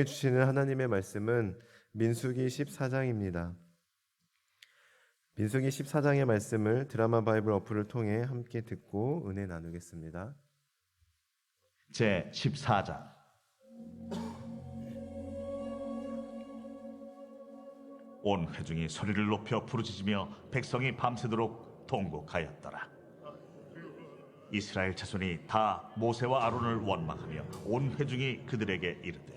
주시는 하나님의 말씀은 민수기 14장입니다. 민수기 14장의 말씀을 드라마 바이블 어플을 통해 함께 듣고 은혜 나누겠습니다. 제 14장. 온 회중이 소리를 높여 부르짖으며 백성이 밤새도록 통곡하였더라. 이스라엘 자손이 다 모세와 아론을 원망하며 온 회중이 그들에게 이르되,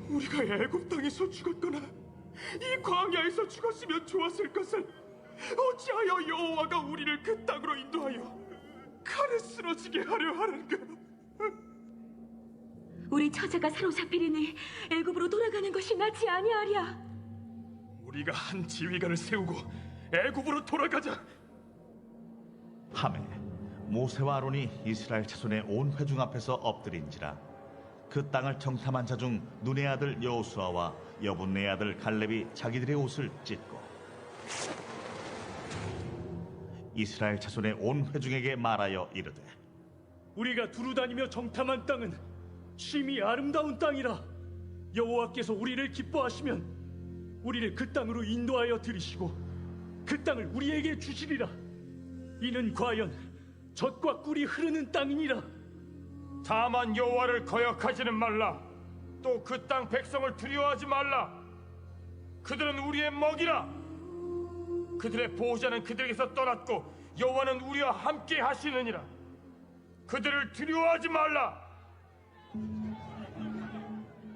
우리가 애굽 땅에서 죽었거나 이 광야에서 죽었으면 좋았을 것을 어찌하여 여호와가 우리를 그 땅으로 인도하여 칼에 쓰러지게 하려 하는가? 우리 처자가 사로잡히리니 애굽으로 돌아가는 것이 낫지 아니하랴. 우리가 한 지휘관을 세우고 애굽으로 돌아가자. 하매 모세와 아론이 이스라엘 자손의 온 회중 앞에서 엎드린지라. 그 땅을 정탐한 자 중 눈의 아들 여호수아와 여분네 아들 갈렙이 자기들의 옷을 찢고 이스라엘 자손의 온 회중에게 말하여 이르되, 우리가 두루다니며 정탐한 땅은 심히 아름다운 땅이라. 여호와께서 우리를 기뻐하시면 우리를 그 땅으로 인도하여 들이시고 그 땅을 우리에게 주시리라. 이는 과연 젖과 꿀이 흐르는 땅이니라. 다만 여호와를 거역하지는 말라. 또 그 땅 백성을 두려워하지 말라. 그들은 우리의 먹이라. 그들의 보호자는 그들에게서 떠났고 여호와는 우리와 함께 하시느니라. 그들을 두려워하지 말라.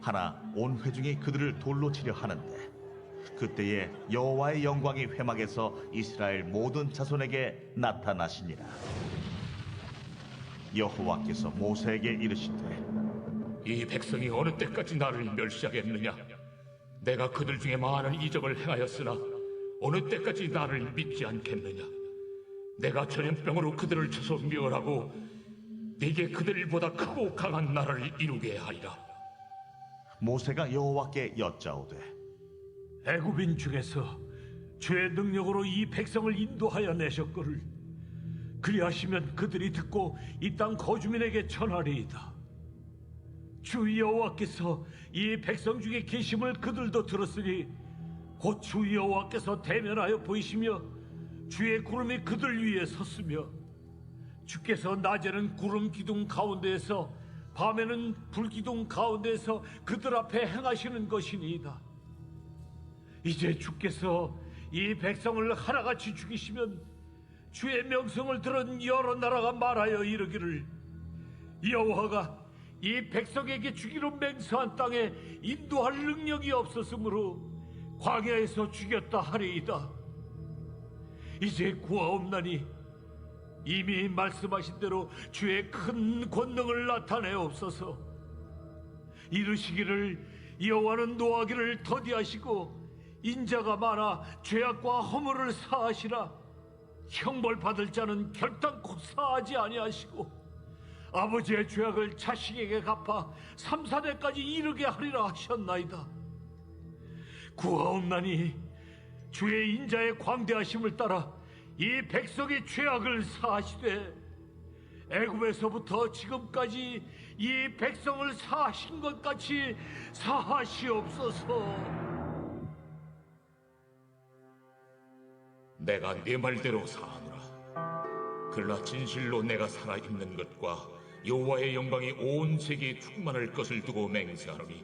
하나 온 회중이 그들을 돌로 치려 하는데 그때에 여호와의 영광이 회막에서 이스라엘 모든 자손에게 나타나시니라. 여호와께서 모세에게 이르시되, 이 백성이 어느 때까지 나를 멸시하겠느냐? 내가 그들 중에 많은 이적을 행하였으나 어느 때까지 나를 믿지 않겠느냐? 내가 전염병으로 그들을 쳐서 멸하고 네게 그들보다 크고 강한 나라를 이루게 하리라. 모세가 여호와께 여짜오되, 애굽인 중에서 주의 능력으로 이 백성을 인도하여 내셨거를 그리하시면 그들이 듣고 이 땅 거주민에게 전하리이다. 주 여호와께서 이 백성 중에 계심을 그들도 들었으니 곧 주 여호와께서 대면하여 보이시며 주의 구름이 그들 위에 섰으며 주께서 낮에는 구름 기둥 가운데에서 밤에는 불 기둥 가운데에서 그들 앞에 행하시는 것이니이다. 이제 주께서 이 백성을 하나같이 죽이시면 주의 명성을 들은 여러 나라가 말하여 이르기를, 여호와가 이 백성에게 주기로 맹세한 땅에 인도할 능력이 없었으므로 광야에서 죽였다 하리이다. 이제 구하옵나니 이미 말씀하신 대로 주의 큰 권능을 나타내옵소서. 이르시기를, 여호와는 노하기를 더디하시고 인자가 많아 죄악과 허물을 사하시라. 형벌 받을 자는 결단코 사하지 아니하시고 아버지의 죄악을 자식에게 갚아 3, 4대까지 이르게 하리라 하셨나이다. 구하옵나니 주의 인자의 광대하심을 따라 이 백성의 죄악을 사하시되 애굽에서부터 지금까지 이 백성을 사하신 것 같이 사하시옵소서. 내가 네 말대로 사하노라. 그러나 진실로 내가 살아있는 것과 여호와의 영광이 온 세계에 충만할 것을 두고 맹세하노니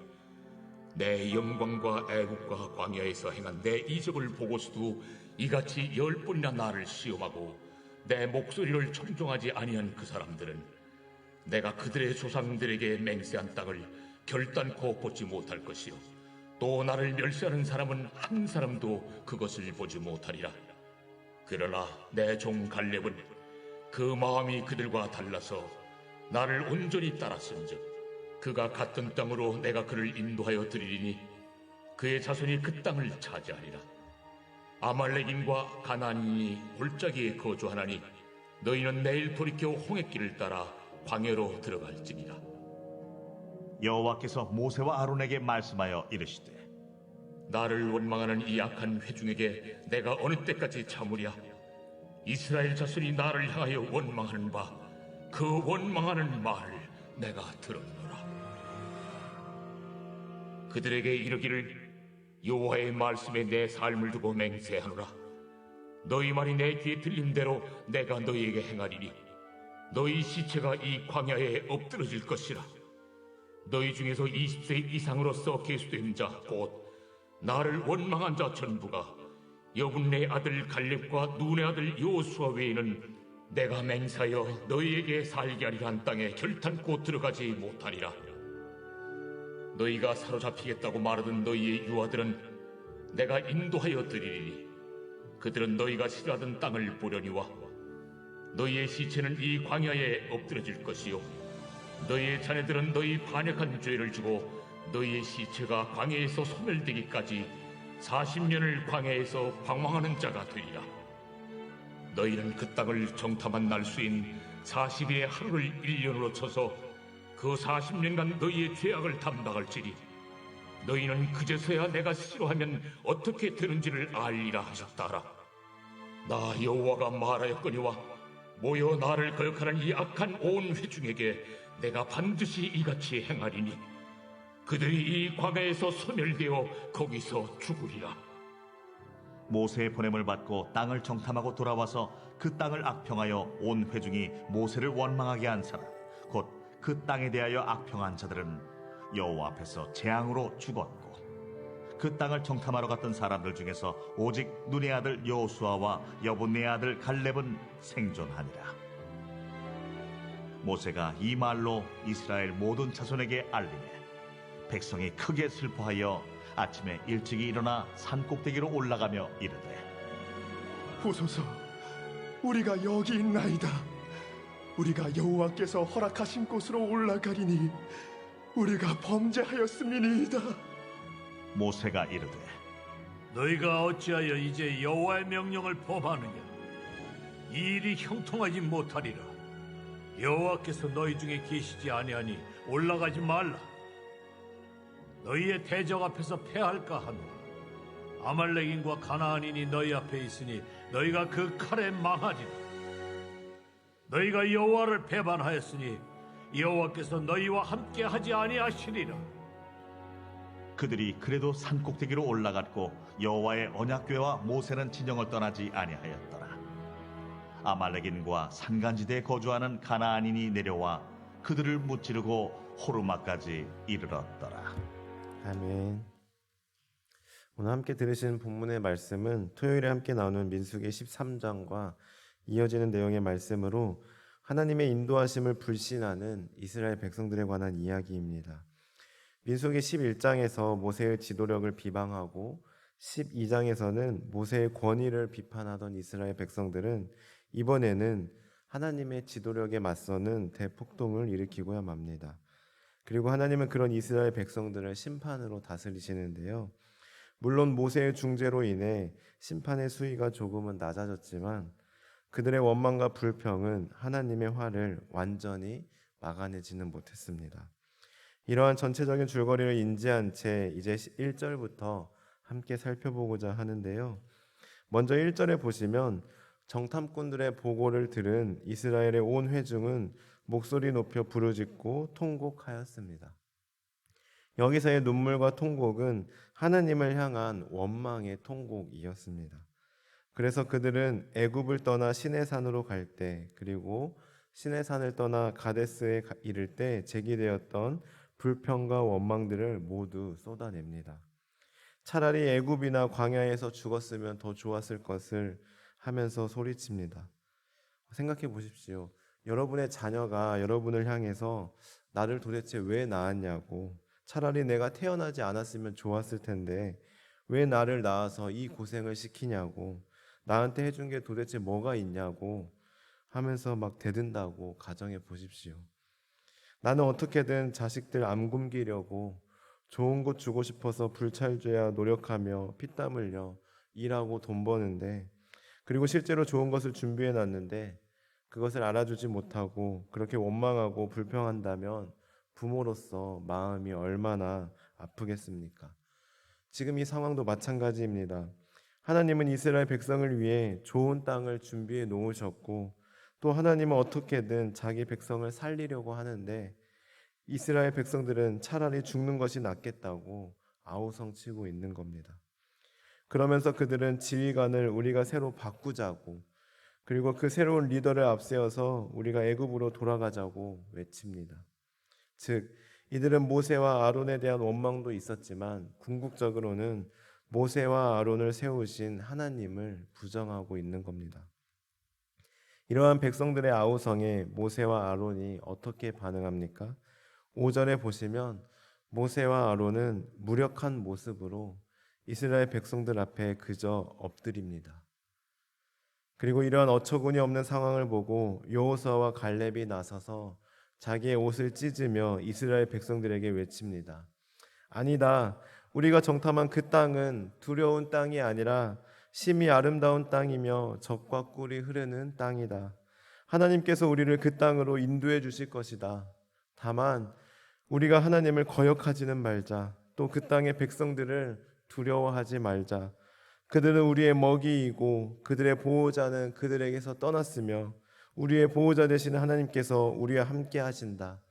내 영광과 애국과 광야에서 행한 내 이적을 보고서도 이같이 10번이나 나를 시험하고 내 목소리를 청종하지 아니한 그 사람들은 내가 그들의 조상들에게 맹세한 땅을 결단코 보지 못할 것이요 또 나를 멸시하는 사람은 한 사람도 그것을 보지 못하리라. 그러나 내 종 갈렙은 그 마음이 그들과 달라서 나를 온전히 따랐은즉 그가 갔던 땅으로 내가 그를 인도하여 드리리니 그의 자손이 그 땅을 차지하리라. 아말렉인과 가나안인이 골짜기에 거주하나니 너희는 내일 돌이켜 홍해길을 따라 광야로 들어갈지니라. 여호와께서 모세와 아론에게 말씀하여 이르시되, 나를 원망하는 이 악한 회중에게 내가 어느 때까지 참으랴? 이스라엘 자손이 나를 향하여 원망하는 바 그 원망하는 말을 내가 들었노라. 그들에게 이르기를 여호와의 말씀에 내 삶을 두고 맹세하노라. 너희 말이 내 귀에 들린 대로 내가 너희에게 행하리니 너희 시체가 이 광야에 엎드러질 것이라. 너희 중에서 20세 이상으로서 계수된 자 곧 나를 원망한 자 전부가 여분네 아들 갈렙과 눈의 아들 여호수아 외에는 내가 맹세하여 너희에게 살게 하리라 한 땅에 결탄코 들어가지 못하리라. 너희가 사로잡히겠다고 말하던 너희의 유아들은 내가 인도하여 드리리니 그들은 너희가 싫어하던 땅을 보려니와 너희의 시체는 이 광야에 엎드러질 것이요 너희의 자녀들은 너희 반역한 죄를 주고 너희의 시체가 광야에서 소멸되기까지 40년을 광야에서 방황하는 자가 되리라. 너희는 그 땅을 정탐한 날수인 40일의 하루를 1년으로 쳐서 그 40년간 너희의 죄악을 담당할지니 너희는 그제서야 내가 싫어하면 어떻게 되는지를 알리라 하셨다라. 나 여호와가 말하였거니와 모여 나를 거역하는 이 악한 온 회중에게 내가 반드시 이같이 행하리니 그들이 이 광야에서 소멸되어 거기서 죽으리라. 모세의 보냄을 받고 땅을 정탐하고 돌아와서 그 땅을 악평하여 온 회중이 모세를 원망하게 한 사람 곧 그 땅에 대하여 악평한 자들은 여호와 앞에서 재앙으로 죽었고 그 땅을 정탐하러 갔던 사람들 중에서 오직 눈의 아들 여호수아와 여분네 아들 갈렙은 생존하니라. 모세가 이 말로 이스라엘 모든 자손에게 알리매 백성이 크게 슬퍼하여 아침에 일찍이 일어나 산 꼭대기로 올라가며 이르되 보소서, 우리가 여기 있나이다. 우리가 여호와께서 허락하신 곳으로 올라가리니 우리가 범죄하였음이니이다. 모세가 이르되 너희가 어찌하여 이제 여호와의 명령을 범하느냐? 이 일이 형통하지 못하리라. 여호와께서 너희 중에 계시지 아니하니 올라가지 말라. 너희의 대적 앞에서 패할까 하노라. 아말렉인과 가나안인이 너희 앞에 있으니 너희가 그 칼에 망하리라. 너희가 여호와를 배반하였으니 여호와께서 너희와 함께 하지 아니하시리라. 그들이 그래도 산 꼭대기로 올라갔고 여호와의 언약궤와 모세는 진영을 떠나지 아니하였더라. 아말렉인과 산간지대에 거주하는 가나안인이 내려와 그들을 무찌르고 호르마까지 이르렀더라. 아멘. 오늘 함께 들으시는 본문의 말씀은 토요일에 함께 나오는 민수기 13장과 이어지는 내용의 말씀으로 하나님의 인도하심을 불신하는 이스라엘 백성들에 관한 이야기입니다. 민수기 11장에서 모세의 지도력을 비방하고 12장에서는 모세의 권위를 비판하던 이스라엘 백성들은 이번에는 하나님의 지도력에 맞서는 대폭동을 일으키고야 맙니다. 그리고 하나님은 그런 이스라엘 백성들을 심판으로 다스리시는데요. 물론 모세의 중재로 인해 심판의 수위가 조금은 낮아졌지만 그들의 원망과 불평은 하나님의 화를 완전히 막아내지는 못했습니다. 이러한 전체적인 줄거리를 인지한 채 이제 1절부터 함께 살펴보고자 하는데요. 먼저 1절에 보시면 정탐꾼들의 보고를 들은 이스라엘의 온 회중은 목소리 높여 부르짖고 통곡하였습니다. 여기서의 눈물과 통곡은 하나님을 향한 원망의 통곡이었습니다. 그래서 그들은 애굽을 떠나 시내산으로 갈 때 그리고 시내산을 떠나 가데스에 이를 때 제기되었던 불평과 원망들을 모두 쏟아냅니다. 차라리 애굽이나 광야에서 죽었으면 더 좋았을 것을 하면서 소리칩니다. 생각해 보십시오. 여러분의 자녀가 여러분을 향해서 나를 도대체 왜 낳았냐고, 차라리 내가 태어나지 않았으면 좋았을 텐데 왜 나를 낳아서 이 고생을 시키냐고, 나한테 해준 게 도대체 뭐가 있냐고 하면서 막 대든다고 가정해 보십시오. 나는 어떻게든 자식들 안 굶기려고 좋은 것 주고 싶어서 불찰줘야 노력하며 피땀 흘려 일하고 돈 버는데, 그리고 실제로 좋은 것을 준비해 놨는데 그것을 알아주지 못하고 그렇게 원망하고 불평한다면 부모로서 마음이 얼마나 아프겠습니까? 지금 이 상황도 마찬가지입니다. 하나님은 이스라엘 백성을 위해 좋은 땅을 준비해 놓으셨고 또 하나님은 어떻게든 자기 백성을 살리려고 하는데 이스라엘 백성들은 차라리 죽는 것이 낫겠다고 아우성치고 있는 겁니다. 그러면서 그들은 지휘관을 우리가 새로 바꾸자고, 그리고 그 새로운 리더를 앞세워서 우리가 애굽으로 돌아가자고 외칩니다. 즉, 이들은 모세와 아론에 대한 원망도 있었지만 궁극적으로는 모세와 아론을 세우신 하나님을 부정하고 있는 겁니다. 이러한 백성들의 아우성에 모세와 아론이 어떻게 반응합니까? 5절에 보시면 모세와 아론은 무력한 모습으로 이스라엘 백성들 앞에 그저 엎드립니다. 그리고 이러한 어처구니 없는 상황을 보고 여호수아와 갈렙이 나서서 자기의 옷을 찢으며 이스라엘 백성들에게 외칩니다. 아니다. 우리가 정탐한 그 땅은 두려운 땅이 아니라 심히 아름다운 땅이며 젖과 꿀이 흐르는 땅이다. 하나님께서 우리를 그 땅으로 인도해 주실 것이다. 다만 우리가 하나님을 거역하지는 말자. 또 그 땅의 백성들을 두려워하지 말자. 그들은 우리의 먹이이고 그들의 보호자는 그들에게서 떠났으며 우리의 보호자 되시는 하나님께서 우리와 함께 하신다.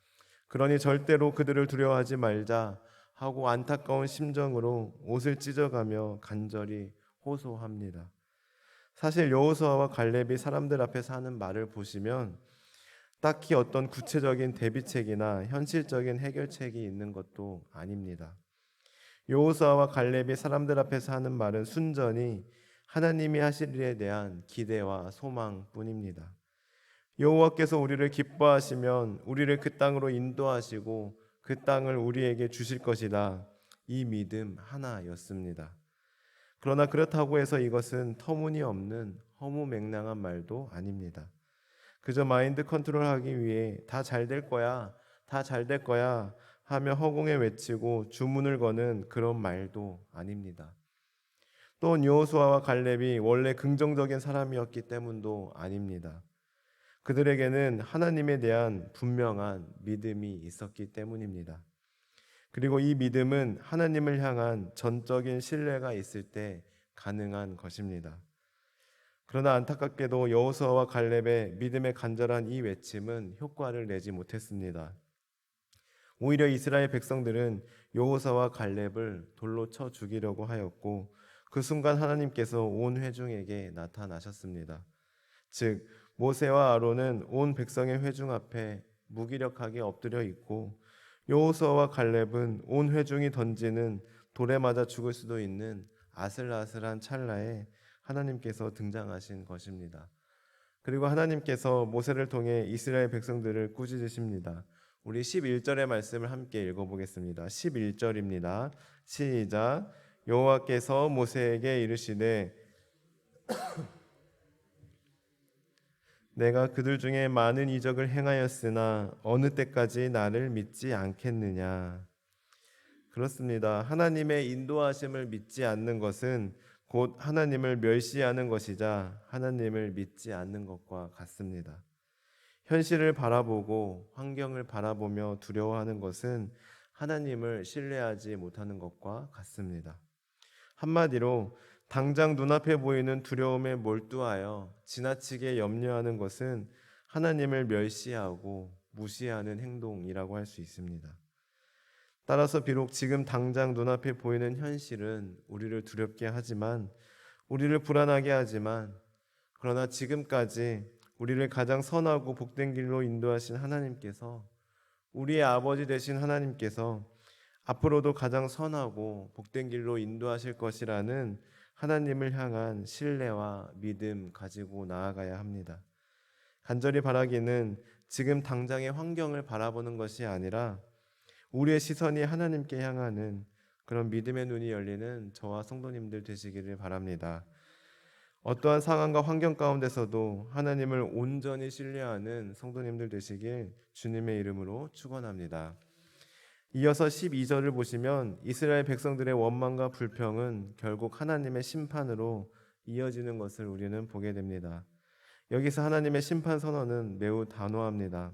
그러니 절대로 그들을 두려워하지 말자 하고 안타까운 심정으로 옷을 찢어가며 간절히 호소합니다. 사실 여호수아와 갈렙이 사람들 앞에서 하는 말을 보시면 딱히 어떤 구체적인 대비책이나 현실적인 해결책이 있는 것도 아닙니다. 여호수아와 갈렙이 사람들 앞에서 하는 말은 순전히 하나님이 하실 일에 대한 기대와 소망뿐입니다. 여호와께서 우리를 기뻐하시면 우리를 그 땅으로 인도하시고 그 땅을 우리에게 주실 것이다. 이 믿음 하나였습니다. 그러나 그렇다고 해서 이것은 터무니없는 허무맹랑한 말도 아닙니다. 그저 마인드 컨트롤하기 위해 다 잘 될 거야, 다 잘 될 거야 하며 허공에 외치고 주문을 거는 그런 말도 아닙니다. 또 여호수아와 갈렙이 원래 긍정적인 사람이었기 때문도 아닙니다. 그들에게는 하나님에 대한 분명한 믿음이 있었기 때문입니다. 그리고 이 믿음은 하나님을 향한 전적인 신뢰가 있을 때 가능한 것입니다. 그러나 안타깝게도 여호수아와 갈렙의 믿음의 간절한 이 외침은 효과를 내지 못했습니다. 오히려 이스라엘 백성들은 여호수아와 갈렙을 돌로 쳐 죽이려고 하였고 그 순간 하나님께서 온 회중에게 나타나셨습니다. 즉 모세와 아론은 온 백성의 회중 앞에 무기력하게 엎드려 있고 여호수아와 갈렙은 온 회중이 던지는 돌에 맞아 죽을 수도 있는 아슬아슬한 찰나에 하나님께서 등장하신 것입니다. 그리고 하나님께서 모세를 통해 이스라엘 백성들을 꾸짖으십니다. 우리 11절의 말씀을 함께 읽어보겠습니다. 11절입니다. 시작. 여호와께서 모세에게 이르시되 내가 그들 중에 많은 이적을 행하였으나 어느 때까지 나를 믿지 않겠느냐. 그렇습니다. 하나님의 인도하심을 믿지 않는 것은 곧 하나님을 멸시하는 것이자 하나님을 믿지 않는 것과 같습니다. 현실을 바라보고 환경을 바라보며 두려워하는 것은 하나님을 신뢰하지 못하는 것과 같습니다. 한마디로 당장 눈앞에 보이는 두려움에 몰두하여 지나치게 염려하는 것은 하나님을 멸시하고 무시하는 행동이라고 할 수 있습니다. 따라서 비록 지금 당장 눈앞에 보이는 현실은 우리를 두렵게 하지만, 우리를 불안하게 하지만, 그러나 지금까지 우리를 가장 선하고 복된 길로 인도하신 하나님께서, 우리의 아버지 되신 하나님께서 앞으로도 가장 선하고 복된 길로 인도하실 것이라는 하나님을 향한 신뢰와 믿음 가지고 나아가야 합니다. 간절히 바라기는 지금 당장의 환경을 바라보는 것이 아니라 우리의 시선이 하나님께 향하는 그런 믿음의 눈이 열리는 저와 성도님들 되시기를 바랍니다. 어떠한 상황과 환경 가운데서도 하나님을 온전히 신뢰하는 성도님들 되시길 주님의 이름으로 축원합니다. 이어서 12절을 보시면 이스라엘 백성들의 원망과 불평은 결국 하나님의 심판으로 이어지는 것을 우리는 보게 됩니다. 여기서 하나님의 심판 선언은 매우 단호합니다.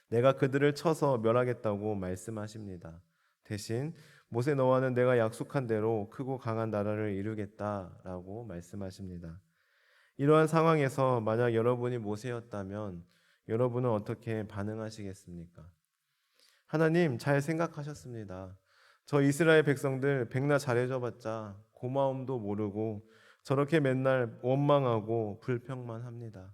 내가 그들을 쳐서 멸하겠다고 말씀하십니다. 대신 모세 너와는 내가 약속한 대로 크고 강한 나라를 이루겠다라고 말씀하십니다. 이러한 상황에서 만약 여러분이 모세였다면 여러분은 어떻게 반응하시겠습니까? 하나님 잘 생각하셨습니다. 저 이스라엘 백성들 백날 잘해줘봤자 고마움도 모르고 저렇게 맨날 원망하고 불평만 합니다.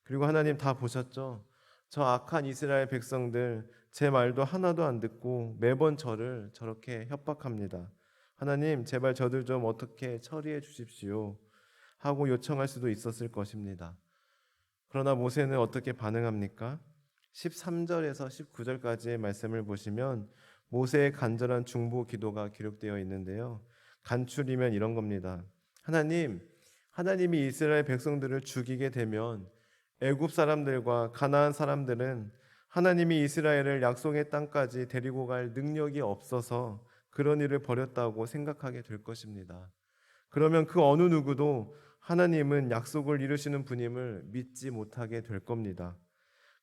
그리고 하나님 다 보셨죠? 저 악한 이스라엘 백성들 제 말도 하나도 안 듣고 매번 저를 저렇게 협박합니다. 하나님 제발 저들 좀 어떻게 처리해 주십시오 하고 요청할 수도 있었을 것입니다. 그러나 모세는 어떻게 반응합니까? 13절에서 19절까지의 말씀을 보시면 모세의 간절한 중보 기도가 기록되어 있는데요. 간추리면 이런 겁니다. 하나님이 이스라엘 백성들을 죽이게 되면 애굽 사람들과 가나안 사람들은 하나님이 이스라엘을 약속의 땅까지 데리고 갈 능력이 없어서 그런 일을 벌였다고 생각하게 될 것입니다. 그러면 그 어느 누구도 하나님은 약속을 이루시는 분임을 믿지 못하게 될 겁니다.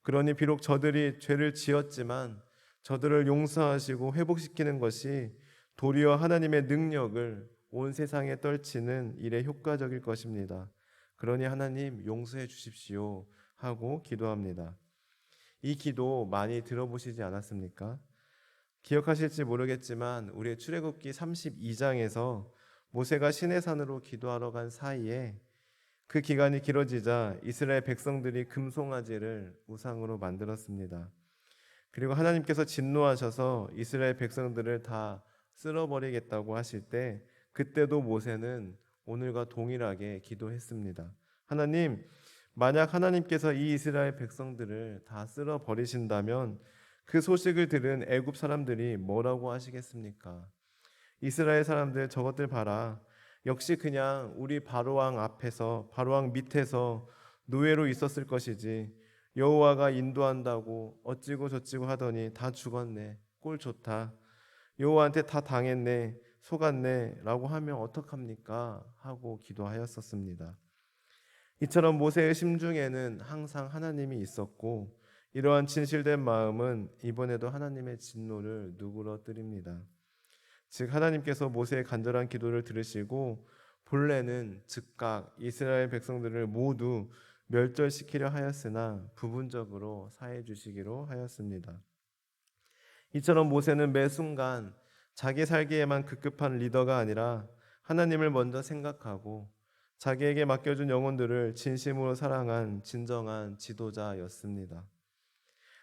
그러니 비록 저들이 죄를 지었지만 저들을 용서하시고 회복시키는 것이 도리어 하나님의 능력을 온 세상에 떨치는 일에 효과적일 것입니다. 그러니 하나님 용서해 주십시오 하고 기도합니다. 이 기도 많이 들어보시지 않았습니까? 기억하실지 모르겠지만 우리 출애굽기 32장에서 모세가 시내산으로 기도하러 간 사이에 그 기간이 길어지자 이스라엘 백성들이 금송아지를 우상으로 만들었습니다. 그리고 하나님께서 진노하셔서 이스라엘 백성들을 다 쓸어버리겠다고 하실 때 그때도 모세는 오늘과 동일하게 기도했습니다. 하나님, 만약 하나님께서 이 이스라엘 백성들을 다 쓸어버리신다면 그 소식을 들은 애굽 사람들이 뭐라고 하시겠습니까? 이스라엘 사람들 저것들 봐라. 역시 그냥 우리 바로왕 앞에서 바로왕 밑에서 노예로 있었을 것이지 여호와가 인도한다고 어찌고 저찌고 하더니 다 죽었네. 꼴 좋다. 여호와한테 다 당했네. 속았네 라고 하면 어떡합니까? 하고 기도하였었습니다. 이처럼 모세의 심중에는 항상 하나님이 있었고 이러한 진실된 마음은 이번에도 하나님의 진노를 누그러뜨립니다. 즉 하나님께서 모세의 간절한 기도를 들으시고 본래는 즉각 이스라엘 백성들을 모두 멸절시키려 하였으나 부분적으로 사해 주시기로 하였습니다. 이처럼 모세는 매 순간 자기 살기에만 급급한 리더가 아니라 하나님을 먼저 생각하고 자기에게 맡겨준 영혼들을 진심으로 사랑한 진정한 지도자였습니다.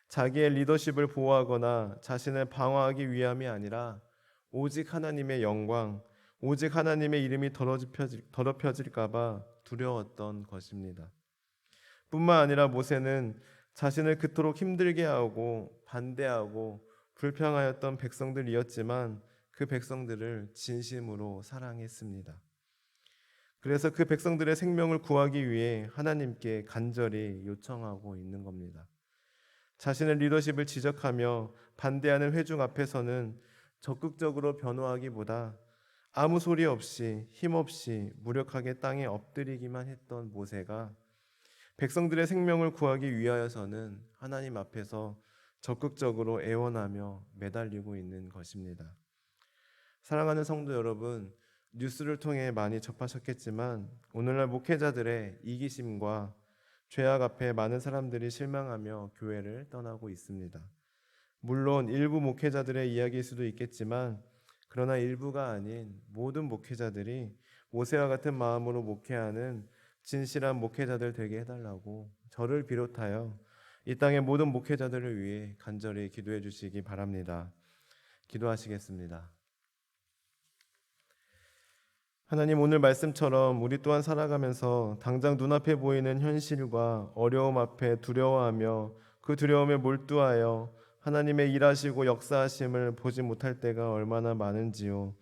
자기의 리더십을 보호하거나 자신을 방어하기 위함이 아니라 오직 하나님의 영광, 오직 하나님의 이름이 더럽혀질까 봐 두려웠던 것입니다. 뿐만 아니라 모세는 자신을 그토록 힘들게 하고 반대하고 불평하였던 백성들이었지만 그 백성들을 진심으로 사랑했습니다. 그래서 그 백성들의 생명을 구하기 위해 하나님께 간절히 요청하고 있는 겁니다. 자신의 리더십을 지적하며 반대하는 회중 앞에서는 적극적으로 변호하기보다 아무 소리 없이 힘없이 무력하게 땅에 엎드리기만 했던 모세가 백성들의 생명을 구하기 위하여서는 하나님 앞에서 적극적으로 애원하며 매달리고 있는 것입니다. 사랑하는 성도 여러분, 뉴스를 통해 많이 접하셨겠지만 오늘날 목회자들의 이기심과 죄악 앞에 많은 사람들이 실망하며 교회를 떠나고 있습니다. 물론 일부 목회자들의 이야기일 수도 있겠지만 그러나 일부가 아닌 모든 목회자들이 모세와 같은 마음으로 목회하는 진실한 목회자들 되게 해달라고 저를 비롯하여 이 땅의 모든 목회자들을 위해 간절히 기도해 주시기 바랍니다. 기도하시겠습니다. 하나님, 오늘 말씀처럼 우리 또한 살아가면서 당장 눈앞에 보이는 현실과 어려움 앞에 두려워하며 그 두려움에 몰두하여 하나님의 일하시고 역사하심을 보지 못할 때가 얼마나 많은지요.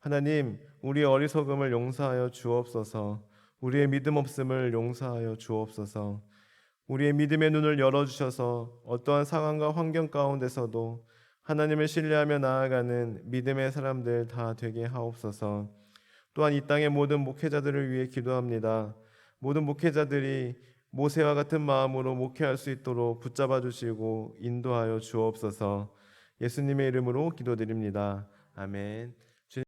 하나님, 우리의 어리석음을 용서하여 주옵소서. 우리의 믿음 없음을 용서하여 주옵소서. 우리의 믿음의 눈을 열어주셔서 어떠한 상황과 환경 가운데서도 하나님을 신뢰하며 나아가는 믿음의 사람들 다 되게 하옵소서. 또한 이 땅의 모든 목회자들을 위해 기도합니다. 모든 목회자들이 모세와 같은 마음으로 목회할 수 있도록 붙잡아 주시고 인도하여 주옵소서. 예수님의 이름으로 기도드립니다. 아멘.